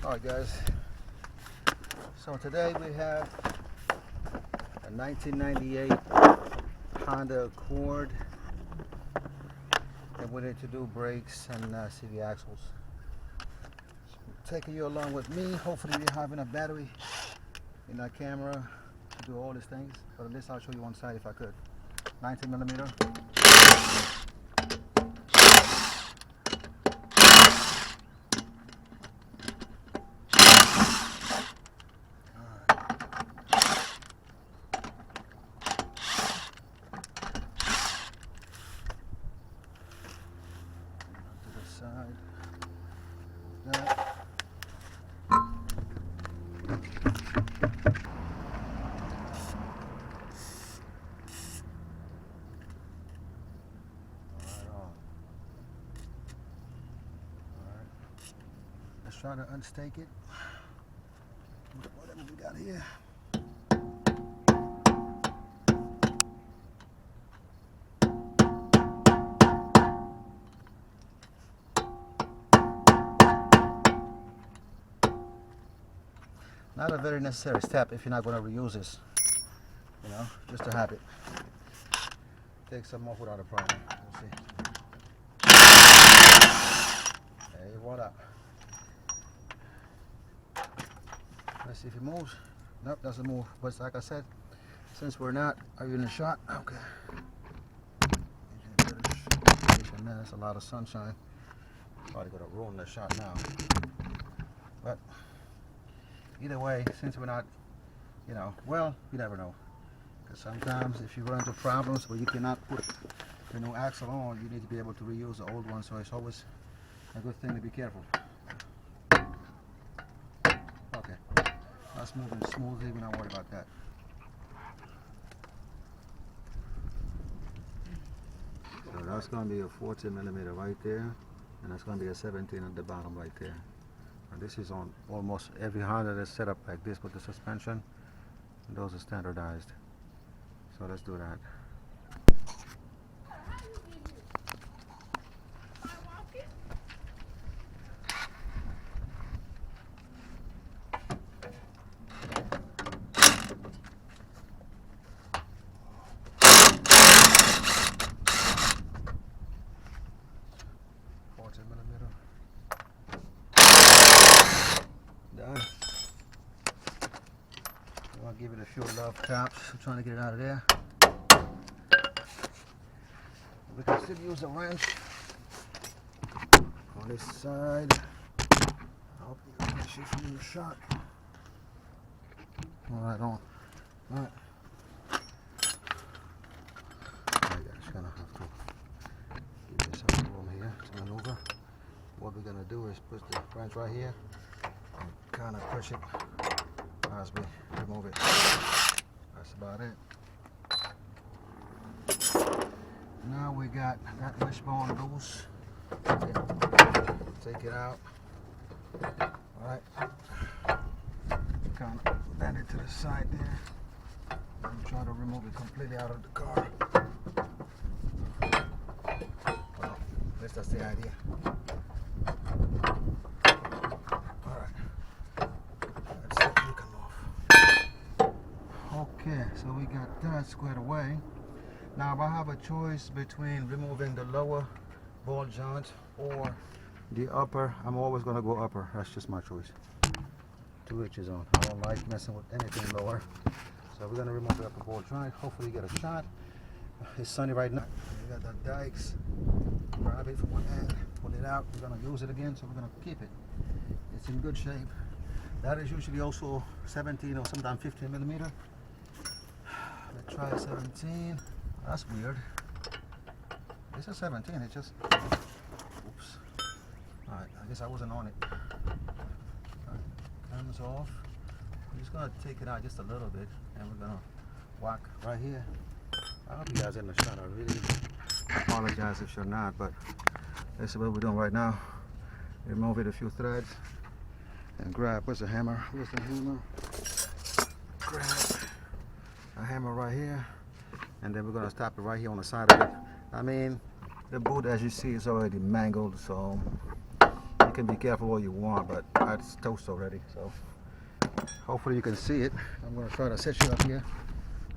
Alright guys, so today we have a 1998 Honda Accord and we need to do brakes and see the axles. So taking you along with me, hopefully you have enough battery in that camera to do all these things, but at least I'll show you one side if I could. 19mm. Side. That. Let's try to unstake it. Whatever we got here. Not a very necessary step if you're not going to reuse this, you know, just to have it. Take some off without a problem. We'll see. Hey, voila. Let's see if it moves. Nope, doesn't move. But like I said, since we're not, are you in the shot? Okay. That's a lot of sunshine. Probably gonna ruin the shot now. But either way, since we're not, you know, well, you never know. Because sometimes if you run into problems where you cannot put the new axle on, you need to be able to reuse the old one. So it's always a good thing to be careful. Okay, that's moving smoothly. We're not worried about that. So that's going to be a 14mm right there, and that's going to be a 17 at the bottom right there. And this is on almost every Honda that's set up like this with the suspension. Those are standardized. So let's do that. Done. I'll give it a few love taps. I'm trying to get it out of there. We can still use a wrench on this side. I hope you can see from the shot. Alright, on. Alright. I just gonna have to give this some room here to maneuver. What we're gonna do is put the wrench right here and kind of push it as we remove it. That's about it. Now we got that wishbone loose. Take it out. Alright. Kind of bend it to the side there. And try to remove it completely out of the car. Well, at least that's the idea. Okay, so we got that squared away. Now if I have a choice between removing the lower ball joint or the upper, I'm always going to go upper. That's just my choice. 2 inches on. I don't like messing with anything lower. So we're going to remove the upper ball joint. Hopefully get a shot. It's sunny right now. We got the dikes. Grab it from one end, pull it out. We're going to use it again, so we're going to keep it. It's in good shape. That is usually also 17 or sometimes 15mm. Let's try 17. That's weird. It's a 17. It just. Oops. All right. I guess I wasn't on it. All right. Comes off. I'm just gonna take it out just a little bit, and we're gonna whack right here. I hope you guys are in the shot. I really apologize if you're not, but this is what we're doing right now. Remove it a few threads and grab. Where's the hammer? Where's the hammer? Grab a hammer right here, and then we're gonna stop it right here on the side of it. I mean, the boot, as you see, is already mangled, so you can be careful all you want, but it's toast already. So hopefully you can see it. I'm gonna try to set you up here.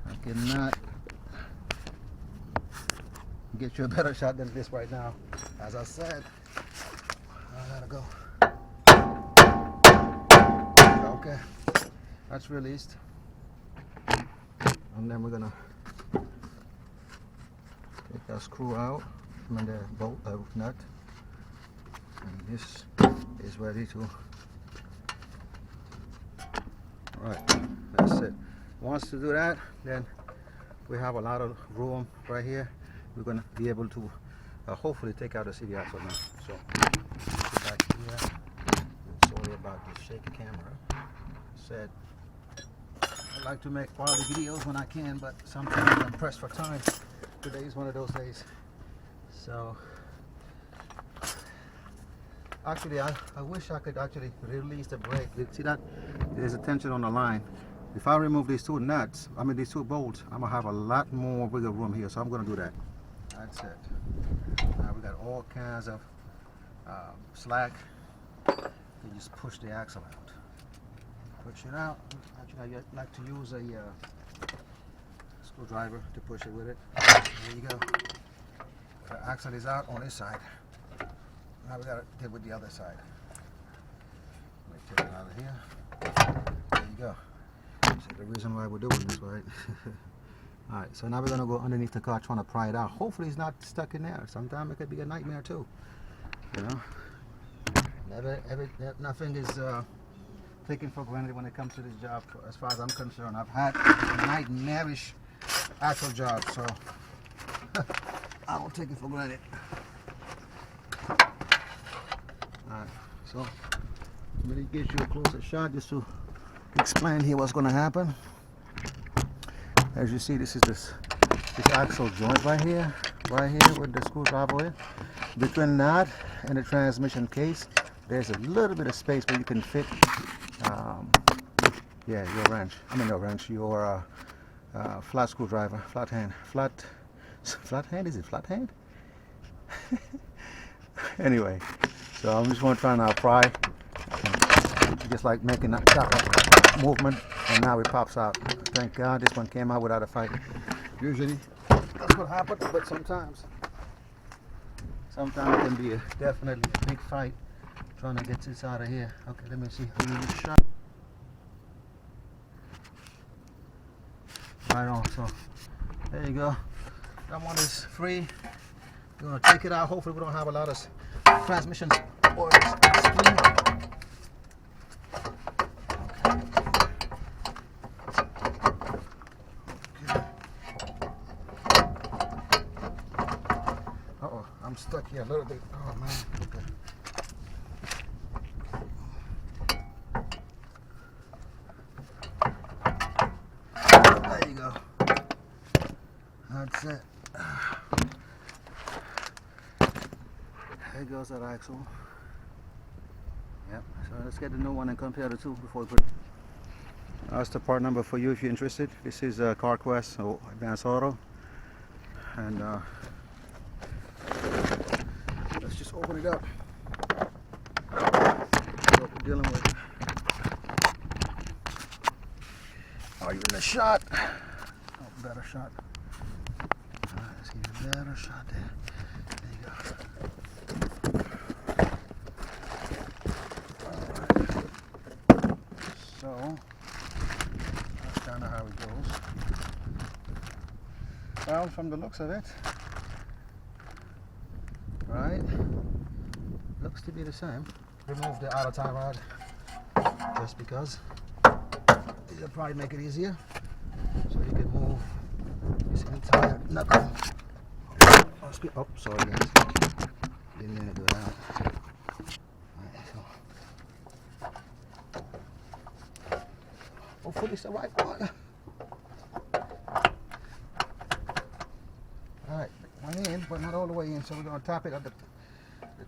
I cannot get you a better shot than this right now. As I said, I gotta go. Okay, that's released. And then we're gonna take that screw out from the bolt nut. And this is ready to. Right, that's it. Once to do that, then we have a lot of room right here. We're gonna be able to hopefully take out the CD axle now. So back here. Sorry about this shaky camera. Said I like to make quality videos when I can, but sometimes I'm pressed for time. Today is one of those days. So actually, I wish I could actually release the brake. See that? There's a tension on the line. If I remove these two nuts, these two bolts, I'm gonna have a lot more wiggle room here. So I'm gonna do that. That's it. Now we got all kinds of slack. You just push the axle out. Push it out. Actually, I like to use a screwdriver to push it with it. There you go. The axle is out on this side. Now we gotta deal with the other side. Let me take it out of here. There you go. See the reason why we're doing this, right? Alright, so now we're gonna go underneath the car trying to pry it out. Hopefully it's not stuck in there. Sometimes it could be a nightmare too. You know? Nothing is taken for granted when it comes to this job. As far as I'm concerned, I've had nightmarish actual jobs, so I don't take it for granted. Alright, so let me get you a closer shot just to explain here what's going to happen. As you see, this is this axle joint right here with the screwdriver in. Between that and the transmission case, there's a little bit of space where you can fit your wrench. Your flat screwdriver, flat hand. Is it flat hand? Anyway, so I'm just going to try and pry, just like making that movement, and now it pops out. Thank God this one came out without a fight. Usually that's what happens, but sometimes it can be definitely a big fight trying to get this out of here. Okay, let me see. Shot. Right on. So there you go. That one is free. We're gonna take it out. Hopefully we don't have a lot of transmission oil spilling. Uh-oh, I'm stuck here a little bit. Oh man. Okay. There you go. That's it. There goes that axle. Yep. So let's get the new one and compare the two before we put it. That's the part number for you if you're interested. This is CarQuest or Advanced Auto. And let's just open it up. What we're dealing with. Are you in the shot? Oh, better shot. Alright, let's give you a better shot there. There you go. Alright. So that's kind of how it goes. Well, from the looks of it, right, looks to be the same. Remove the outer tie rod just because it'll probably make it easier, so you can move this entire knuckle. Let's squeeze. Oh, sorry guys. Didn't mean to do that. Alright, so. Hopefully it's the right one. Alright, one in, but not all the way in. So we're going to tap it at the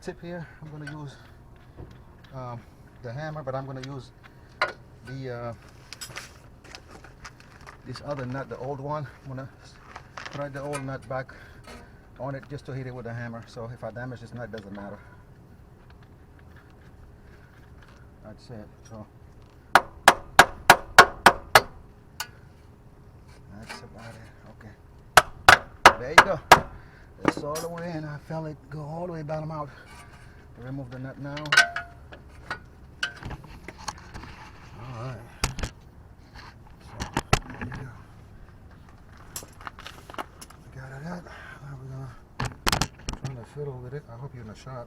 tip here. I'm going to use the hammer, but I'm going to use the this other nut, the old one. I'm going to thread the old nut back on it just to hit it with a hammer. So if I damage this nut, doesn't matter. That's it. So that's about it. Okay. There you go. It's all the way in. I felt it go all the way bottom out. Remove the nut now. All right. So there you go. We got it out. Now we're gonna try to fiddle with it. I hope you're in a shot.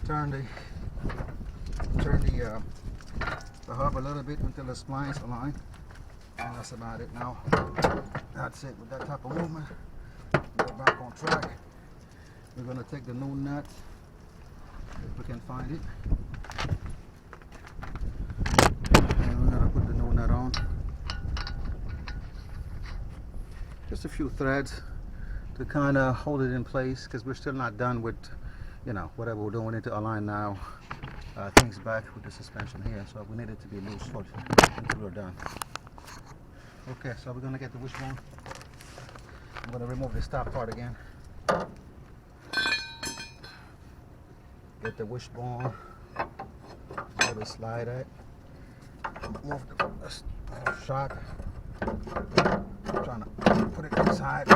Turn the hub a little bit until the splines align, and that's about it. Now that's it. With that type of movement, get back on track. We're going to take the new nut if we can find it, and we're going to put the new nut on. Just a few threads to kind of hold it in place, because we're still not done with, you know, whatever we're doing. We need to align now things back with the suspension here, so we need it to be loose until we're done. Okay, so we're going to get the wishbone. I'm going to remove the top part again. Get the wishbone, let it slide it. Move the shot. I'm trying to put it inside.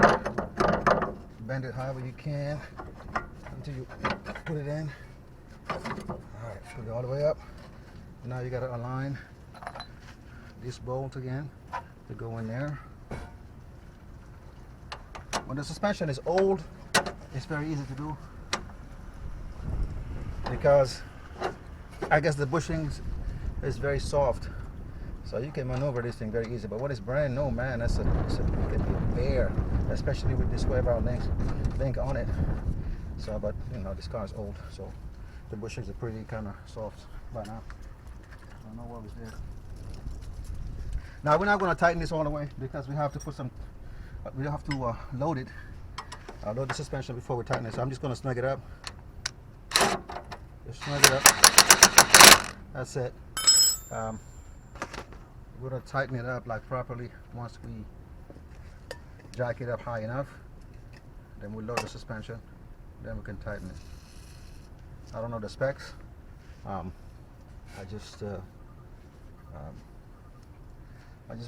Bend it however you can until you put it in. Alright, put it all the way up. Now you got to align this bolt again to go in there. When the suspension is old, it's very easy to do, because I guess the bushing is very soft, so you can maneuver this thing very easy. But when it's brand new, man, it can be a bear, especially with this square barrel link on it. So, but you know, this car is old, so the bushings are pretty kind of soft by now. I don't know what was there. Now we're not going to tighten this all the way, because we have to put some. We have to load it. Load the suspension before we tighten it. So I'm just going to snug it up. Just snug it up. That's it. We're going to tighten it up like properly once we jack it up high enough. Then we'll load the suspension. Then we can tighten it. I don't know the specs. I just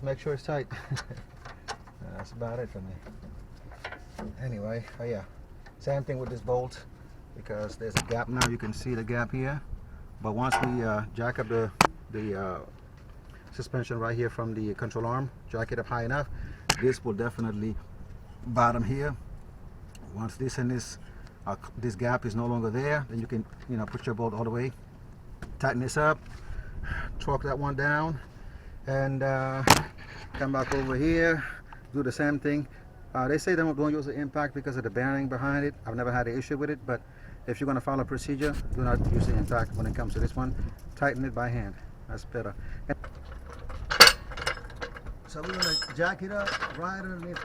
make sure it's tight. That's about it for me. Anyway, oh yeah, same thing with this bolt, because there's a gap now. You can see the gap here. But once we jack up the suspension right here from the control arm, jack it up high enough, this will definitely bottom here. Once this and this gap is no longer there, then you can, you know, put your bolt all the way, tighten this up, torque that one down, and come back over here, do the same thing. They say don't use the impact because of the bearing behind it. I've never had an issue with it, but if you're going to follow procedure, do not use the impact when it comes to this one. Tighten it by hand. That's better. So we're going to jack it up right underneath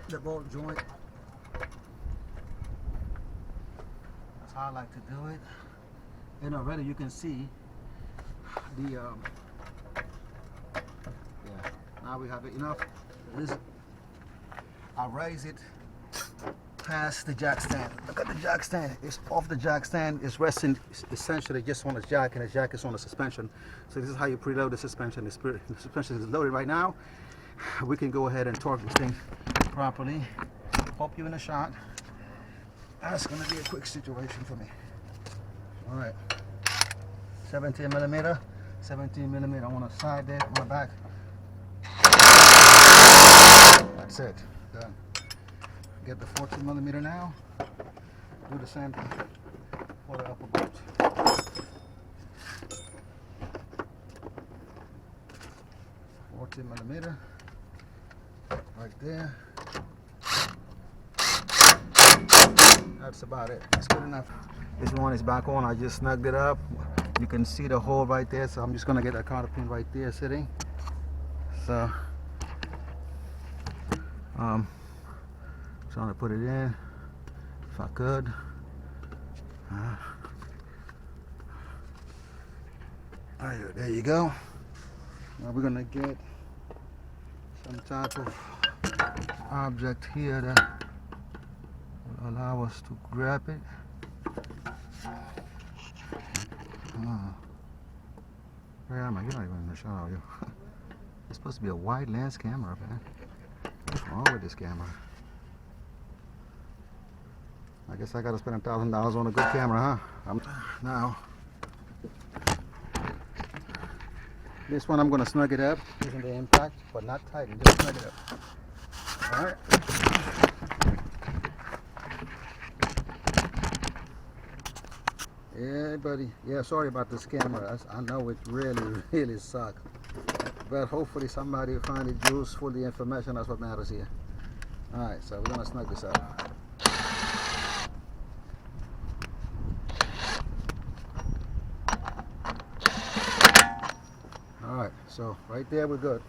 the bolt joint. That's how I like to do it. And already you can see the now we have it enough. I'll raise it past the jack stand. Look at the jack stand. It's off the jack stand. It's resting essentially just on the jack, and the jack is on the suspension. So this is how you preload the suspension. The suspension is loaded right now. We can go ahead and torque this thing properly. Hope you're in a shot. That's going to be a quick situation for me. All right. 17 millimeter. On the side there, on the back. That's it. Done. Get the 14 millimeter now. Do the same thing for the upper bolt. 60mm right there. That's about it. That's good enough. This one is back on. I just snugged it up. You can see the hole right there, so I'm just gonna get a cotter pin right there sitting. So trying to put it in if I could. There you go. Now we're gonna get some type of object here that will allow us to grab it. Where am I? You're not even in the shot, are you? It's supposed to be a wide lens camera, man. What's wrong with this camera? I guess I gotta spend $1,000 on a good camera, huh? Now, this one I'm gonna snug it up using the impact, but not tighten, just snug it up. Alright. Yeah, buddy. Yeah, sorry about this camera. I know it really sucks. But hopefully somebody will find it useful, the information. That's what matters here. Alright, so we're gonna snug this up. Alright, so right there we're good.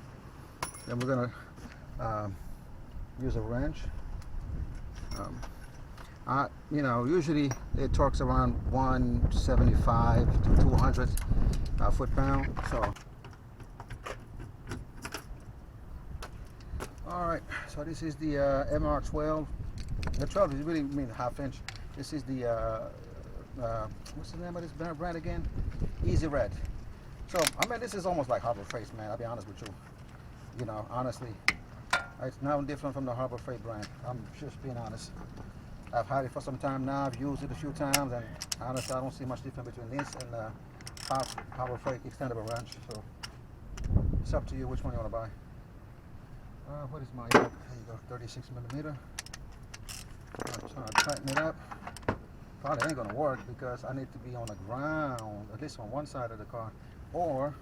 Then we're gonna use a wrench. You know, usually it torques around 175 to 200 foot-pound. So, all right. So this is the MR12. The 12 is really mean half inch. This is the what's the name of this brand again? Easy Red. So I mean, this is almost like Harbor Freight, man. I'll be honest with you. You know, honestly, it's no different from the Harbor Freight brand. I'm just being honest. I've had it for some time now. I've used it a few times, and honestly, I don't see much difference between this and Harbor Freight extendable wrench. So it's up to you which one you want to buy. What is my? There you go, 36mm. I'm trying to tighten it up. Probably ain't gonna work because I need to be on the ground, at least on one side of the car, or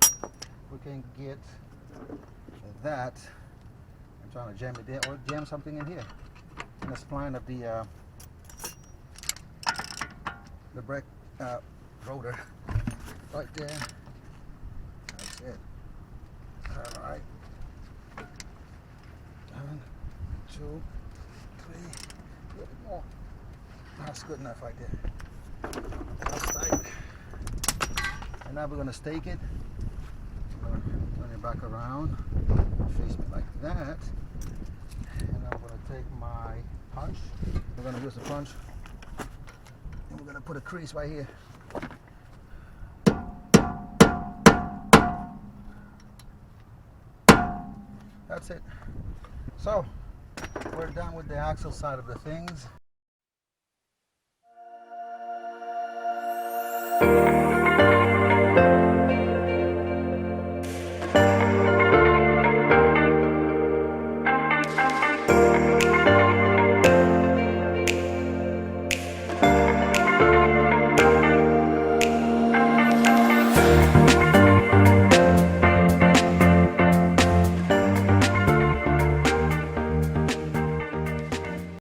we can get that. I'm trying to jam it there, or jam something in here, in the spline of the brake rotor right there. That's it. All right. 1, 2, 3. A little bit more. That's good enough right there. That's tight. And now we're gonna stake it. I'm gonna turn it back around, face me like that, and I'm gonna take my punch. We're gonna use the punch. And we're gonna put a crease right here. That's it. So we're done with the axle side of the things.